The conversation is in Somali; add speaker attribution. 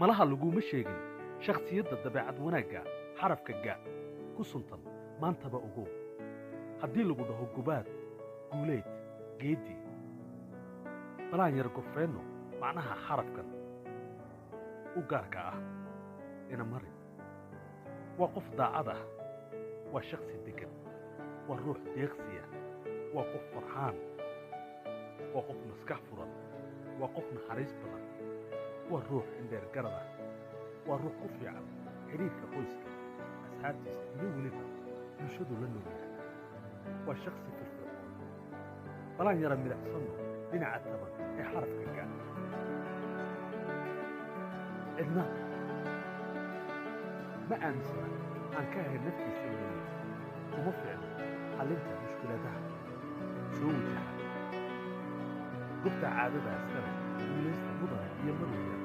Speaker 1: malaha laguma sheegin shakhsiyadda dabeecad wanaagga xarafka ga ku suntan maantaba ogow haddii lagu dhaho gubaad guuleyd geedi balaan yar gorfeenno macnaha xarafkan u gaarka ah ina mari waa qof daacad ah waa shakhsi degan waa ruux deeqsiya waa qof farxaan waa qof maskax furan waa qof naxariis badan waa ruux indheer garad ah waa ruux ku fiican xidhiidhka qoyska asxaabtiisa iyo weliba bulshadu la noolyahay waa shakhsi firfircoon balaan yara midacsanno dhinaca taban ee xarafka ga cidna ma aaminsana aan ka ahayn naftiisa weliya kuma ficno xallinta mushkiladaha soo wajaha gobta caadada askara guulaysta mudana iyo marwaya